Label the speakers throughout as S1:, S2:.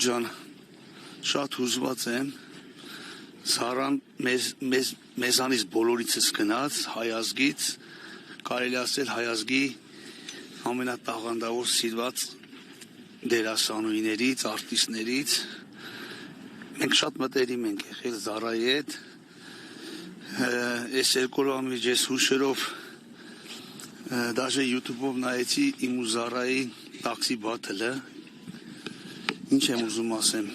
S1: ջան, շատ հուզված եմ, Զարան մեզանից բոլորիցս գնաց, հայազգից, կարելի ասել հայազգի ամենատաղանդավոր սիրված դերասանուհիներից, արտիստներից, մենք շատ մտերիմ ենք եղել Զարայի հետ, այս երկու օրվա մեջ ես հուշերով դաժե YouTube-ով նայեցի իմ ու Զարայի տաքսի բաթլը, ինչ եմ ուզում ասեմ,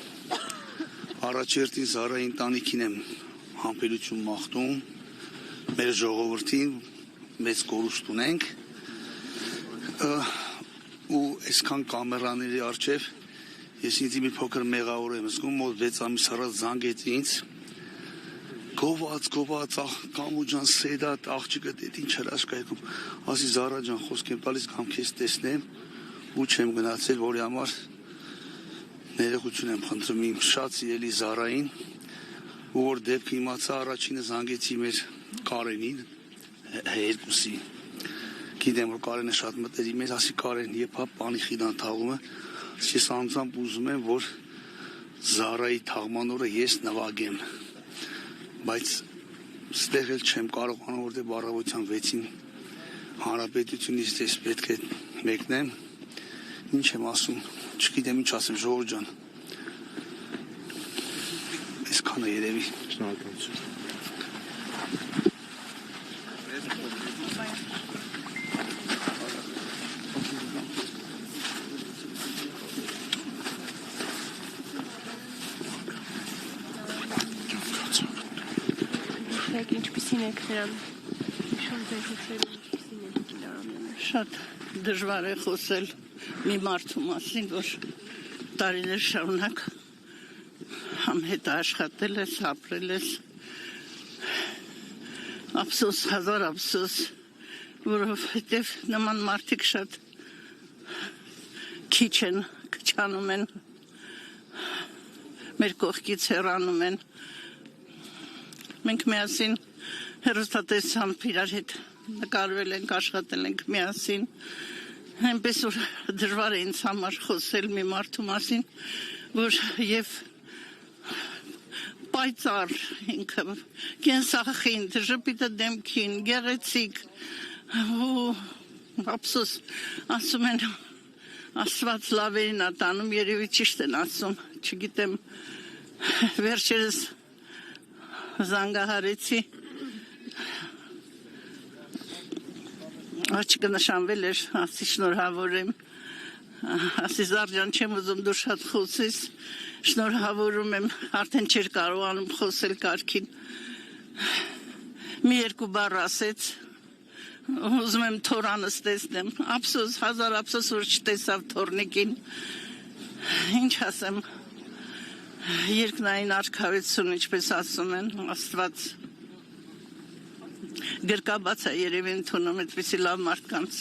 S1: առաջերտին Զարայի ընտանիքին եմ համբերություն մաղթում, մեր ժողովրդին մեծ կորուստ ունենք ու այսքան կամերաների առջև ես ինձ մի փոքր մեղավոր եմ զգում, մոտ 6 ամիս առաջ զանգեց ինձ, գոված, Կամու ջան, Սեդատ, աղջիկը դետ ինչ հրաշքայքում, ասի Զարա ջան, խոսք եմ տալիս կամ քեզ տեսնեմ ու չեմ գնացել, որի համար ներողություն եմ խնդրում իմ շատ սիրելի Զարային, ու որ դեպքը իմացա առաջինը զանգեցի մեր Կարենին, երկուսի, գիտեմ, որ Կարենը շատ մտերիմ էր, ասի Կարեն, եփա պանի խիդան թաղումը, ես անձամբ ուզում եմ, որ Զարայի թաղման օրը ես նվագեմ, բայց ստեղ էլ չեմ կարողանում, որտեղ առավոտյան 6-ին հանրապետությունից ես պետք է մեկնեմ, ինչ եմ ասում, չգիտեմ ինչ ասեմ, ժողովուրդ ջան, այսքանը երևի։
S2: Շնորհակալություն։
S3: Ինչպիսին եք նրան, շատ ձեխուցել, ինչպիսին եք նրան։
S4: Շատ դժվար է խոսել մի մարդու մասին, որ տարիներ շարունակ համհետ աշխատել ես, ապրել ես, ափսոս, հազար ափսոս, որովհետև նման մարդիկ շատ քիչ են, քչանում են, մեր կողքից հեռանում են, մենք միասին հեռուստատեսությամբ իրար հետ նկարվել ենք, աշխատել ենք միասին, այնպես որ դժվար է ինձ համար խոսել մի մարդու մասին, որ և պայծառ ինքը, կենսախին, ժպիտը դեմքին, գեղեցիկ, ու ափսոս ասում են, Աստված լավերին ա տանում, երևի ճիշտ են ասում, չգիտեմ, վերջերս զանգահարեցի, աչքը նշանվել էր, ասի շնորհավոր եմ, ասի Զար ջան, չեմ ուզում դու շատ խոսես, շնորհավորում եմ, արդեն չէր կարողանում խոսել կարգին, մի երկու բառ ասեց, ուզում եմ թորանս տեսնեմ, ափսոս, հազար ափսոս, որ չտեսավ թորնիկին, ինչ ասեմ, երկնային արքայություն, ինչպես ասում են, Աստված գրկաբաց է երևի ընդունում այդպիսի լավ մարդկանց։